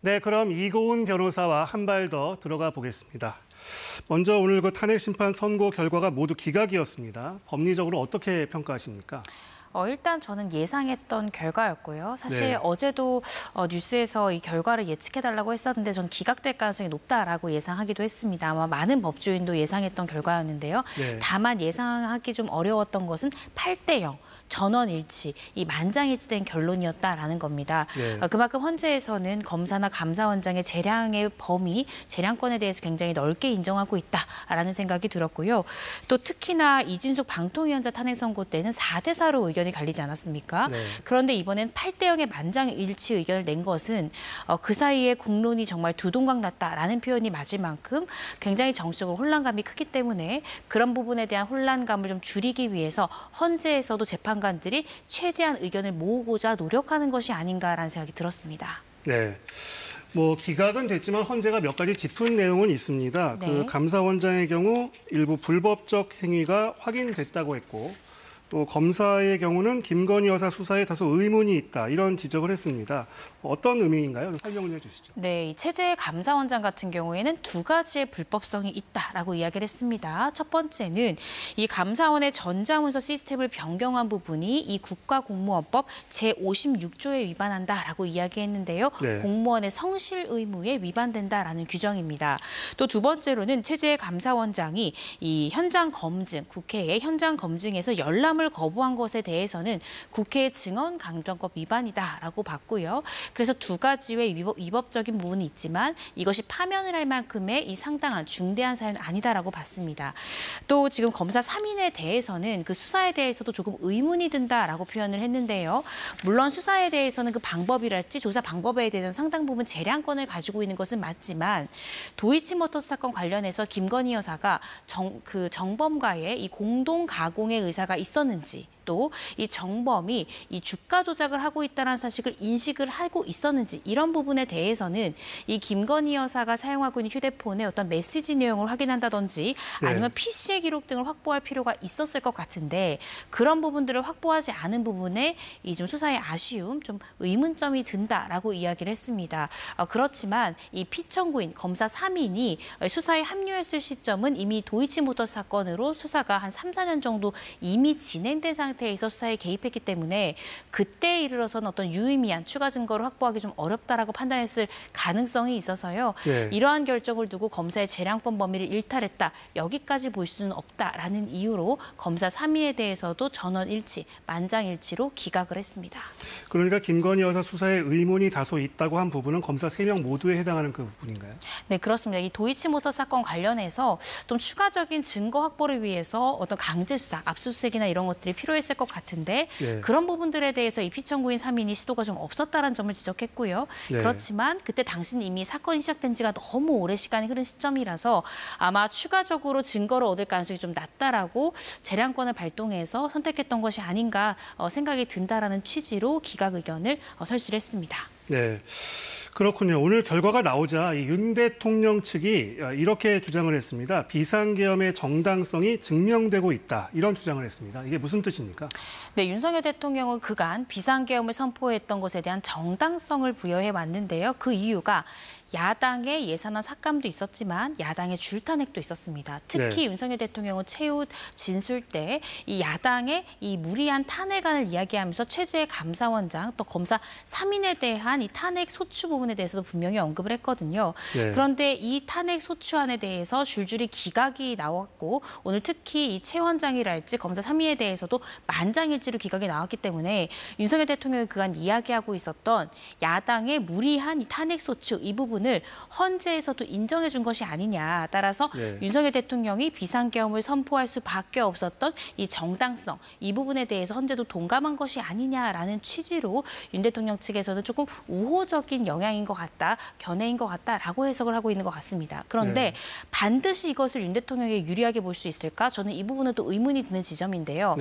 네, 그럼 이고은 변호사와 한 발 더 들어가 보겠습니다. 먼저 오늘 그 탄핵 심판 선고 결과가 모두 기각이었습니다. 법리적으로 어떻게 평가하십니까? 일단 저는 예상했던 결과였고요. 사실 네. 어제도 뉴스에서 이 결과를 예측해달라고 했었는데 전 기각될 가능성이 높다라고 예상하기도 했습니다. 아마 많은 법조인도 예상했던 결과였는데요. 네. 다만 예상하기 좀 어려웠던 것은 8대0. 전원일치, 이 만장일치된 결론이었다라는 겁니다. 네. 그만큼 헌재에서는 검사나 감사원장의 재량의 범위, 재량권에 대해서 굉장히 넓게 인정하고 있다라는 생각이 들었고요. 또 특히나 이진숙 방통위원장 탄핵 선고 때는 4대4로 의견이 갈리지 않았습니까? 네. 그런데 이번엔 8대0의 만장일치 의견을 낸 것은 그 사이에 국론이 정말 두동강 났다라는 표현이 맞을 만큼 굉장히 정치적으로 혼란감이 크기 때문에 그런 부분에 대한 혼란감을 좀 줄이기 위해서 헌재에서도 재판관들이 최대한 의견을 모으고자 노력하는 것이 아닌가라는 생각이 들었습니다. 네. 기각은 됐지만 헌재가 몇 가지 짚은 내용은 있습니다. 네. 그 감사원장의 경우 일부 불법적 행위가 확인됐다고 했고 또 검사의 경우는 김건희 여사 수사에 다소 의문이 있다 이런 지적을 했습니다. 어떤 의미인가요? 좀 설명을 해주시죠. 네, 이 체제 감사원장 같은 경우에는 두 가지의 불법성이 있다라고 이야기를 했습니다. 첫 번째는 이 감사원의 전자문서 시스템을 변경한 부분이 이 국가공무원법 제56조에 위반한다라고 이야기했는데요. 네. 공무원의 성실 의무에 위반된다라는 규정입니다. 또 두 번째로는 체제 감사원장이 이 현장 검증, 국회의 현장 검증에서 열람을 거부한 것에 대해서는 국회의 증언 강점법 위반이다라고 봤고요. 그래서 두 가지의 위법적인 부분이 있지만 이것이 파면을 할 만큼의 이 상당한 중대한 사유는 아니다라고 봤습니다. 또 지금 검사 3인에 대해서는 그 수사에 대해서도 조금 의문이 든다라고 표현을 했는데요. 물론 수사에 대해서는 그 방법이랄지 조사 방법에 대해서는 상당 부분 재량권을 가지고 있는 것은 맞지만 도이치모터스 사건 관련해서 김건희 여사가 정범과의 이 공동 가공의 의사가 있었는지 또 이 정범이 이 주가 조작을 하고 있다는 사실을 인식을 하고 있었는지 이런 부분에 대해서는 이 김건희 여사가 사용하고 있는 휴대폰의 어떤 메시지 내용을 확인한다든지 아니면 PC의 기록 등을 확보할 필요가 있었을 것 같은데 그런 부분들을 확보하지 않은 부분에 이 좀 수사의 아쉬움, 좀 의문점이 든다라고 이야기를 했습니다. 그렇지만 이 피청구인 검사 3인이 수사에 합류했을 시점은 이미 도이치모터스 사건으로 수사가 한 3, 4년 정도 이미 진행된 상태에서 수사에 개입했기 때문에 그때에 이르러서는 어떤 유의미한 추가 증거를 확보하기 좀 어렵다라고 판단했을 가능성이 있어서요. 네. 이러한 결정을 두고 검사의 재량권 범위를 일탈했다. 여기까지 볼 수는 없다라는 이유로 검사 3인에 대해서도 전원일치, 만장일치로 기각을 했습니다. 그러니까 김건희 여사 수사에 의문이 다소 있다고 한 부분은 검사 3명 모두에 해당하는 그 부분인가요? 네, 그렇습니다. 이 도이치모터스 사건 관련해서 좀 추가적인 증거 확보를 위해서 어떤 강제 수사, 압수수색이나 이런 것들이 필요했을 것 같은데 네. 그런 부분들에 대해서 이 피청구인 3인이 시도가 좀 없었다는 점을 지적했고요. 네. 그렇지만 그때 당시는 이미 사건이 시작된 지가 너무 오래 시간이 흐른 시점이라서 아마 추가적으로 증거를 얻을 가능성이 좀 낮다라고 재량권을 발동해서 선택했던 것이 아닌가 생각이 든다라는 취지로 기각 의견을 설치를 했습니다. 네. 그렇군요. 오늘 결과가 나오자 윤 대통령 측이 이렇게 주장을 했습니다. 비상계엄의 정당성이 증명되고 있다. 이런 주장을 했습니다. 이게 무슨 뜻입니까? 네, 윤석열 대통령은 그간 비상계엄을 선포했던 것에 대한 정당성을 부여해 왔는데요. 그 이유가 야당의 예산안 삭감도 있었지만 야당의 줄탄핵도 있었습니다. 특히 윤석열 대통령은 최후 진술 때 이 야당의 이 무리한 탄핵안을 이야기하면서 최재 감사원장 또 검사 3인에 대한 이 탄핵 소추 부분에 대해서도 분명히 언급을 했거든요. 네. 그런데 이 탄핵 소추안에 대해서 줄줄이 기각이 나왔고 오늘 특히 이 최 원장이랄지 검사 3인에 대해서도 만장일치로 기각이 나왔기 때문에 윤석열 대통령이 그간 이야기하고 있었던 야당의 무리한 이 탄핵 소추 이 부분을 헌재에서도 인정해 준 것이 아니냐. 따라서 윤석열 대통령이 비상계엄을 선포할 수밖에 없었던 이 정당성, 이 부분에 대해서 헌재도 동감한 것이 아니냐라는 취지로 윤 대통령 측에서는 조금 우호적인 영향인 것 같다, 견해인 것 같다라고 해석을 하고 있는 것 같습니다. 그런데 반드시 이것을 윤 대통령에게 유리하게 볼 수 있을까? 저는 이 부분은 또 의문이 드는 지점인데요.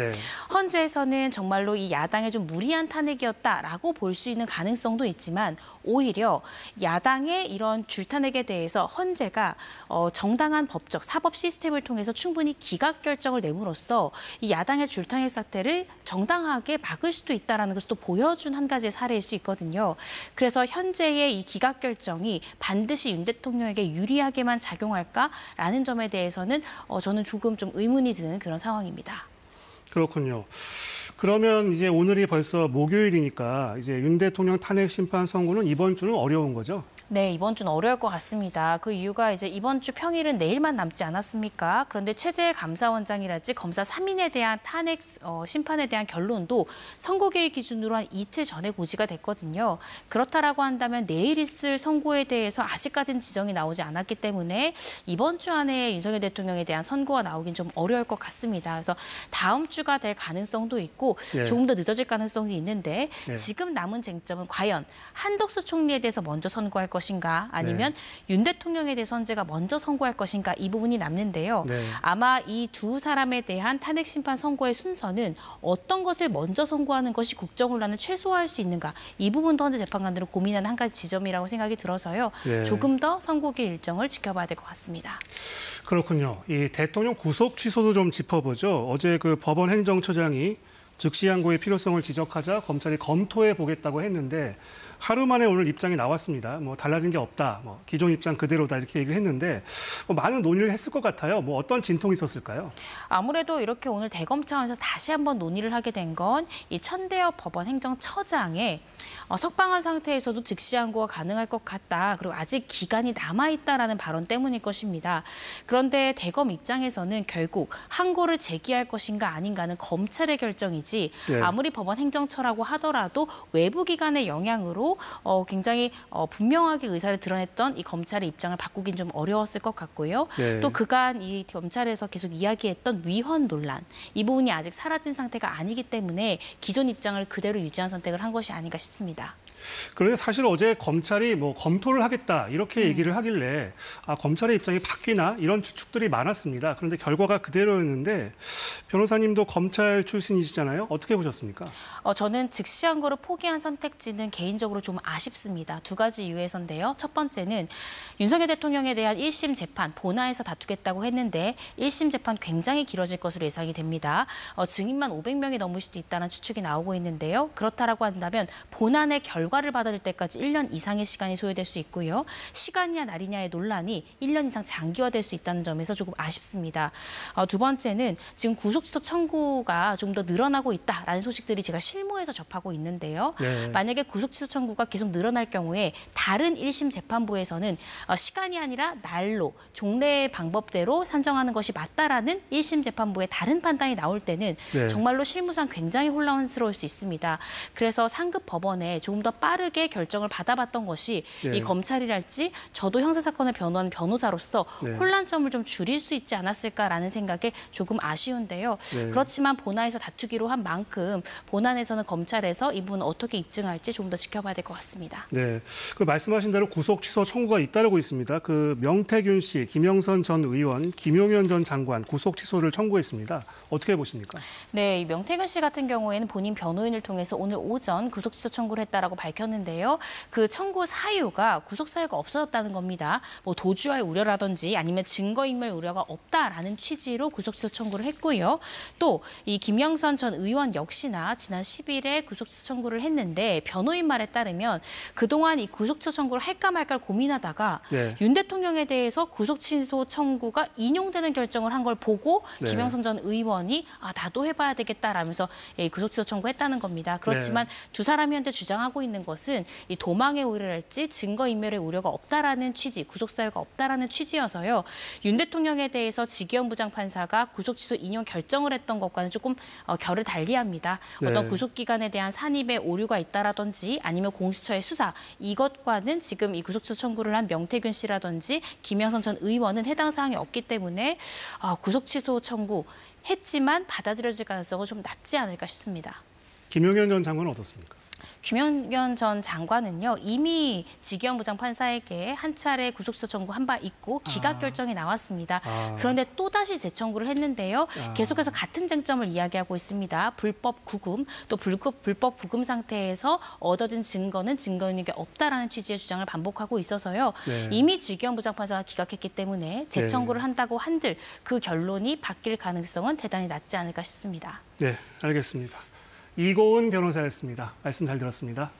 헌재에서는 정말로 이 야당의 좀 무리한 탄핵이었다라고 볼 수 있는 가능성도 있지만 오히려 야당의 이런 줄탄핵에 대해서 헌재가 정당한 법적 사법 시스템을 통해서 충분히 기각 결정을 내므로써 이 야당의 줄탄핵 사태를 정당하게 막을 수도 있다는 것을 또 보여준 한 가지의 사례일 수 있거든요. 그래서 현재의 검찰의 이 기각 결정이 반드시 윤 대통령에게 유리하게만 작용할까라는 점에 대해서는 저는 조금 좀 의문이 드는 그런 상황입니다. 그렇군요. 그러면 이제 오늘이 벌써 목요일이니까 이제 윤 대통령 탄핵 심판 선고는 이번 주는 어려운 거죠? 네, 이번 주는 어려울 것 같습니다. 그 이유가 이제 이번 주 평일은 내일만 남지 않았습니까? 그런데 최재 감사원장이랄지 검사 3인에 대한 탄핵 심판에 대한 결론도 선고개의 기준으로 한 이틀 전에 고지가 됐거든요. 그렇다라고 한다면 내일 있을 선고에 대해서 아직까지는 지정이 나오지 않았기 때문에 이번 주 안에 윤석열 대통령에 대한 선고가 나오긴 좀 어려울 것 같습니다. 그래서 다음 주가 될 가능성도 있고 예. 조금 더 늦어질 가능성이 있는데 예. 지금 남은 쟁점은 과연 한덕수 총리에 대해서 먼저 선고할 것인가 아니면 윤 대통령에 대해서 헌재가 먼저 선고할 것인가 이 부분이 남는데요. 네. 아마 이 두 사람에 대한 탄핵 심판 선고의 순서는 어떤 것을 먼저 선고하는 것이 국정 혼란을 최소화할 수 있는가 이 부분도 헌재 재판관들은 고민하는 한 가지 지점이라고 생각이 들어서요. 네. 조금 더 선고기 일정을 지켜봐야 될 것 같습니다. 그렇군요. 이 대통령 구속 취소도 좀 짚어보죠. 어제 그 법원 행정처장이 즉시 항고의 필요성을 지적하자 검찰이 검토해 보겠다고 했는데 하루 만에 오늘 입장이 나왔습니다. 뭐 달라진 게 없다. 뭐 기존 입장 그대로다 이렇게 얘기를 했는데 많은 논의를 했을 것 같아요. 뭐 어떤 진통이 있었을까요? 아무래도 이렇게 오늘 대검 차원에서 다시 한번 논의를 하게 된 건 이 천대엽 법원 행정처장의 석방한 상태에서도 즉시 항고가 가능할 것 같다. 그리고 아직 기간이 남아있다라는 발언 때문일 것입니다. 그런데 대검 입장에서는 결국 항고를 제기할 것인가 아닌가는 검찰의 결정이지 네. 아무리 법원 행정처라고 하더라도 외부 기관의 영향으로 굉장히 분명하게 의사를 드러냈던 이 검찰의 입장을 바꾸긴 좀 어려웠을 것 같고요. 네. 또 그간 이 검찰에서 계속 이야기했던 위헌 논란 이 부분이 아직 사라진 상태가 아니기 때문에 기존 입장을 그대로 유지한 선택을 한 것이 아닌가 싶습니다. 그런데 사실 어제 검찰이 뭐 검토를 하겠다 이렇게 얘기를 하길래 검찰의 입장이 바뀌나 이런 추측들이 많았습니다. 그런데 결과가 그대로였는데 변호사님도 검찰 출신이시잖아요. 어떻게 보셨습니까? 저는 즉시 항고를 포기한 선택지는 개인적으로 좀 아쉽습니다. 두 가지 이유에서인데요. 첫 번째는 윤석열 대통령에 대한 1심 재판 본안에서 다투겠다고 했는데 1심 재판 굉장히 길어질 것으로 예상이 됩니다. 증인만 500명이 넘을 수도 있다는 추측이 나오고 있는데요. 그렇다라고 한다면 본안의 결과를 받아들 때까지 1년 이상의 시간이 소요될 수 있고요. 시간이냐 날이냐의 논란이 1년 이상 장기화될 수 있다는 점에서 조금 아쉽습니다. 두 번째는 지금 구속취소 청구가 좀 더 늘어나고 있다라는 소식들이 제가 실무에서 접하고 있는데요. 네. 만약에 구속취소 청구가 계속 늘어날 경우에 다른 1심 재판부에서는 시간이 아니라 날로 종래 방법대로 산정하는 것이 맞다라는 1심 재판부의 다른 판단이 나올 때는 네. 정말로 실무상 굉장히 혼란스러울 수 있습니다. 그래서 상급 법원에 조금 더 빠르게 결정을 받아봤던 것이 네. 이 검찰이랄지 저도 형사사건을 변호하는 변호사로서 네. 혼란점을 좀 줄일 수 있지 않았을까라는 생각에 조금 아쉬운데요. 네. 그렇지만 본안에서 다투기로 한 만큼 본안에서는 검찰에서 이 부분을 어떻게 입증할지 좀 더 지켜봐야 될 것 같습니다. 네, 그 말씀하신 대로 구속 취소 청구가 잇따르고 있습니다. 그 명태균 씨, 김영선 전 의원, 김용현 전 장관 구속 취소를 청구했습니다. 어떻게 보십니까? 네, 이 명태균 씨 같은 경우에는 본인 변호인을 통해서 오늘 오전 구속 취소 청구를 했다라고 밝혔는데요. 그 청구 사유가 구속 사유가 없어졌다는 겁니다. 뭐 도주할 우려라든지 아니면 증거인멸 우려가 없다라는 취지로 구속 취소 청구를 했고요. 또 이 김영선 전 의원 역시나 지난 10일에 구속 취소 청구를 했는데 변호인 말에 따르면 그동안 이 구속 취소 청구를 할까 말까 고민하다가 네. 윤 대통령에 대해서 구속 취소 청구가 인용되는 결정을 한 걸 보고 네. 김영선 전 의원이 나도 해봐야 되겠다라면서 구속 취소 청구했다는 겁니다. 그렇지만 두 사람이 현재 주장하고 있는 것은 이 도망의 우려랄지 증거인멸의 우려가 없다라는 취지, 구속 사유가 없다라는 취지여서요. 윤 대통령에 대해서 지기현 부장판사가 구속 취소 인용 결정을 했던 것과는 조금 결을 달리합니다. 네. 어떤 구속기관에 대한 산입에 오류가 있다라든지 아니면 공수처의 수사 이것과는 지금 이 구속 취소 청구를 한 명태균 씨라든지 김영선 전 의원은 해당 사항이 없기 때문에 구속 취소 청구 했지만 받아들여질 가능성은 좀 낮지 않을까 싶습니다. 김용현 전 장관은 어떻습니까? 김용현 전 장관은요 이미 지기현 부장판사에게 한 차례 구속취소 청구한 바 있고 기각 결정이 나왔습니다. 그런데 또다시 재청구를 했는데요. 계속해서 같은 쟁점을 이야기하고 있습니다. 불법 구금 또 불법 구금 상태에서 얻어진 증거는 증거인력이 없다라는 취지의 주장을 반복하고 있어서요. 네. 이미 지기현 부장판사가 기각했기 때문에 재청구를 한다고 한들 그 결론이 바뀔 가능성은 대단히 낮지 않을까 싶습니다. 네, 알겠습니다. 이고은 변호사였습니다. 말씀 잘 들었습니다.